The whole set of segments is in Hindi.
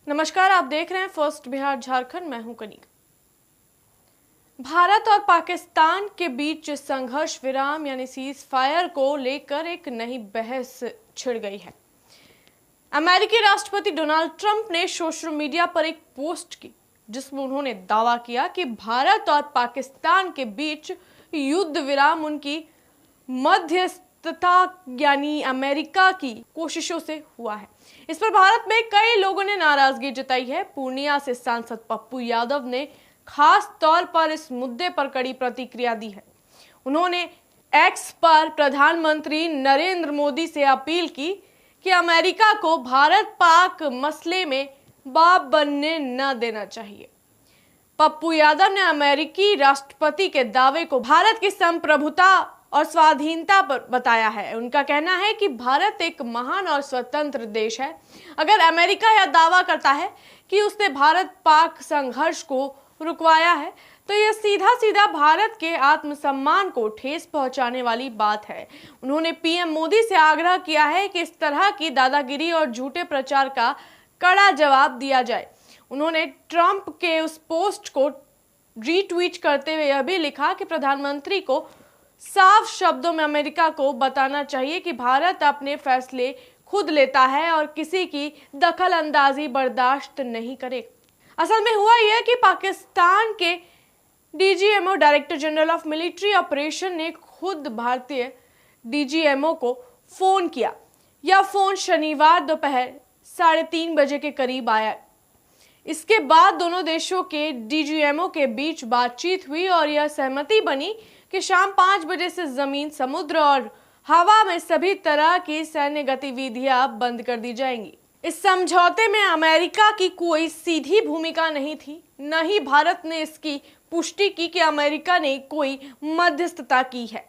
नमस्कार, आप देख रहे हैं फर्स्ट बिहार झारखंड। मैं हूं कनिका। भारत और पाकिस्तान के बीच संघर्ष विराम यानी सीज फायर को लेकर एक नई बहस छिड़ गई है। अमेरिकी राष्ट्रपति डोनाल्ड ट्रंप ने सोशल मीडिया पर एक पोस्ट की जिसमें उन्होंने दावा किया कि भारत और पाकिस्तान के बीच युद्ध विराम उनकी मध्यस्थता यानी अमेरिका की कोशिशों से हुआ है। इस पर भारत में कई लोगों ने नाराजगी जताई है। पूर्णिया से सांसद पप्पू यादव ने खास तौर पर इस मुद्दे पर कड़ी प्रतिक्रिया दी है। उन्होंने एक्स पर प्रधानमंत्री नरेंद्र मोदी से अपील की कि अमेरिका को भारत पाक मसले में बाप बनने न देना चाहिए। पप्पू यादव ने अमेरिकी राष्ट्रपति के दावे को भारत की संप्रभुता और स्वाधीनता पर बताया है। उनका कहना है कि भारत एक महान और स्वतंत्र देश है। अगर अमेरिका यह दावा करता है कि उसने भारत पाक संघर्ष को रुकवाया है तो यह सीधा सीधा भारत के आत्मसम्मान को ठेस पहुंचाने वाली बात है। उन्होंने पीएम मोदी से आग्रह किया है कि इस तरह की दादागिरी और झूठे प्रचार का कड़ा जवाब दिया जाए। उन्होंने ट्रंप के उस पोस्ट को रीट्वीट करते हुए यह भी लिखा कि प्रधानमंत्री को साफ शब्दों में अमेरिका को बताना चाहिए कि भारत अपने फैसले खुद लेता है और किसी की दखल अंदाजी बर्दाश्त नहीं करेगा। असल में हुआ यह कि पाकिस्तान के DGMO director general of military operation ने खुद भारतीय डीजीएमओ को फोन किया। यह फोन शनिवार दोपहर 3:30 बजे के करीब आया। इसके बाद दोनों देशों के डीजीएमओ के बीच बातचीत हुई और यह सहमति बनी कि शाम 5 बजे से जमीन, समुद्र और हवा में सभी तरह की सैन्य गतिविधियां बंद कर दी जाएंगी। इस समझौते में अमेरिका की कोई सीधी भूमिका नहीं थी, न ही भारत ने इसकी पुष्टि की कि अमेरिका ने कोई मध्यस्थता की है।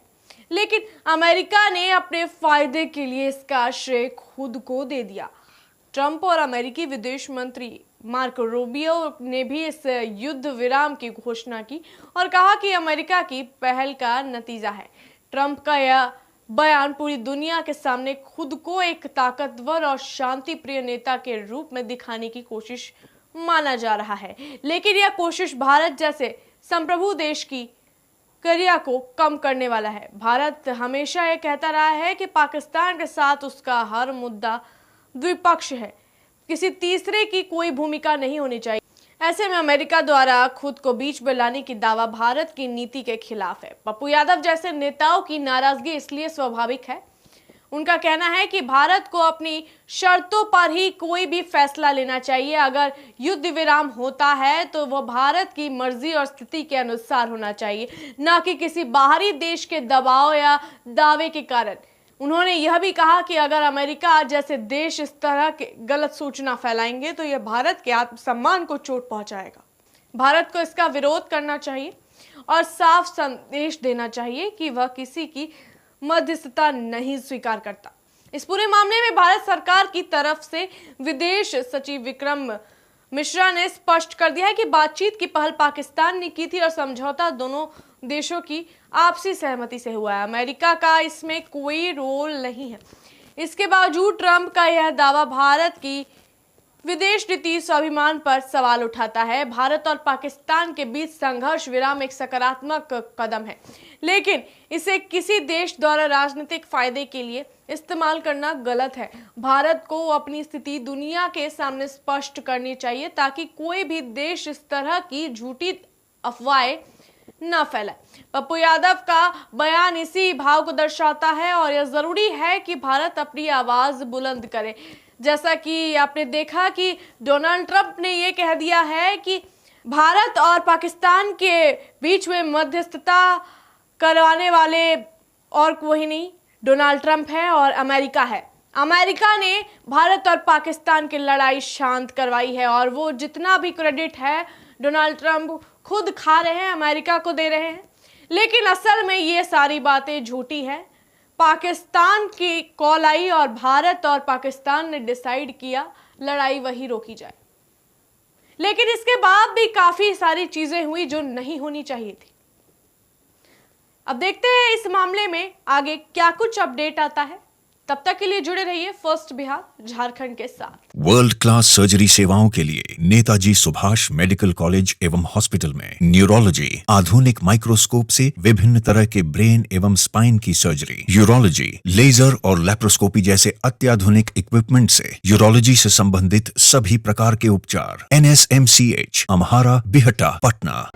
लेकिन अमेरिका ने अपने फायदे के लिए इसका श्रेय खुद को दे दिया। ट्रंप और अमेरिकी विदेश मंत्री मार्को रूबियो ने भी इस युद्ध विराम की घोषणा की और कहा कि अमेरिका की पहल का नतीजा है। ट्रंप का यह बयान पूरी दुनिया के सामने खुद को एक ताकतवर और शांति प्रिय नेता के रूप में दिखाने की कोशिश माना जा रहा है। लेकिन यह कोशिश भारत जैसे संप्रभु देश की क्रिया को कम करने वाला है। भारत हमेशा यह कहता रहा है कि पाकिस्तान के साथ उसका हर मुद्दा द्विपक्षीय है, किसी तीसरे की कोई भूमिका नहीं होनी चाहिए। ऐसे में अमेरिका द्वारा खुद को बीच में लाने की दावा भारत की नीति के खिलाफ है। पप्पू यादव जैसे नेताओं की नाराजगी इसलिए स्वाभाविक है। उनका कहना है कि भारत को अपनी शर्तों पर ही कोई भी फैसला लेना चाहिए। अगर युद्ध विराम होता है तो वह भारत की मर्जी और स्थिति के अनुसार होना चाहिए, न कि किसी बाहरी देश के दबाव या दावे के कारण। उन्होंने यह भी कहा कि अगर अमेरिका जैसे देश इस तरह के गलत सूचना फैलाएंगे तो यह भारत के आत्मसम्मान को चोट पहुंचाएगा। भारत को इसका विरोध करना चाहिए और साफ संदेश देना चाहिए कि वह किसी की मध्यस्थता नहीं स्वीकार करता। इस पूरे मामले में भारत सरकार की तरफ से विदेश सचिव विक्रम मिश्रा ने स्पष्ट कर दिया है कि बातचीत की पहल पाकिस्तान ने की थी और समझौता दोनों देशों की आपसी सहमति से हुआ है। अमेरिका का इसमें कोई रोल नहीं है। इसके बावजूद ट्रंप का यह दावा भारत की विदेश नीति स्वाभिमान पर सवाल उठाता है। भारत और पाकिस्तान के बीच संघर्ष विराम एक सकारात्मक कदम है, लेकिन इसे किसी देश द्वारा राजनीतिक फायदे के लिए इस्तेमाल करना गलत है। भारत को अपनी स्थिति दुनिया के सामने स्पष्ट करनी चाहिए ताकि कोई भी देश इस तरह की झूठी अफवाहें न फैलाए। पप्पू यादव का बयान इसी भाव को दर्शाता है और यह जरूरी है कि भारत अपनी आवाज बुलंद करे। जैसा कि आपने देखा कि डोनाल्ड ट्रंप ने यह कह दिया है कि भारत और पाकिस्तान के बीच में मध्यस्थता करवाने वाले और कोई नहीं, डोनाल्ड ट्रंप है और अमेरिका है। अमेरिका ने भारत और पाकिस्तान की लड़ाई शांत करवाई है और वो जितना भी क्रेडिट है डोनाल्ड ट्रंप खुद खा रहे हैं, अमेरिका को दे रहे हैं। लेकिन असल में ये सारी बातें झूठी हैं। पाकिस्तान की कॉल आई और भारत और पाकिस्तान ने डिसाइड किया लड़ाई वही रोकी जाए। लेकिन इसके बाद भी काफी सारी चीजें हुई जो नहीं होनी चाहिए थी। अब देखते हैं इस मामले में आगे क्या कुछ अपडेट आता है। तब तक के लिए जुड़े रहिए फर्स्ट बिहार झारखंड के साथ। वर्ल्ड क्लास सर्जरी सेवाओं के लिए नेताजी सुभाष मेडिकल कॉलेज एवं हॉस्पिटल में न्यूरोलॉजी, आधुनिक माइक्रोस्कोप से विभिन्न तरह के ब्रेन एवं स्पाइन की सर्जरी, यूरोलॉजी, लेजर और लेप्रोस्कोपी जैसे अत्याधुनिक इक्विपमेंट से यूरोलॉजी से संबंधित सभी प्रकार के उपचार। NSMCH, अम्हारा, बिहटा, पटना।